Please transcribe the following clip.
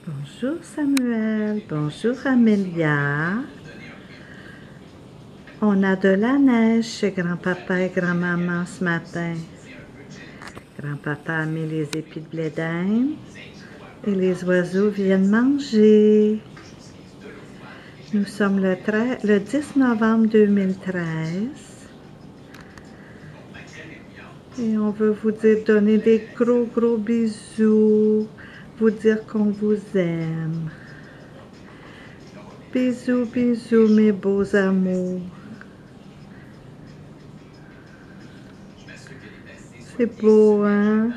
Bonjour Samuel, bonjour Amélia. On a de la neige chez grand-papa et grand-maman ce matin. Grand-papa a mis les épis de blé d'Inde et les oiseaux viennent manger. Nous sommes le 10 novembre 2013 et on veut vous donner des gros bisous, vous dire qu'on vous aime. Bisous, bisous mes beaux amours. C'est beau, hein?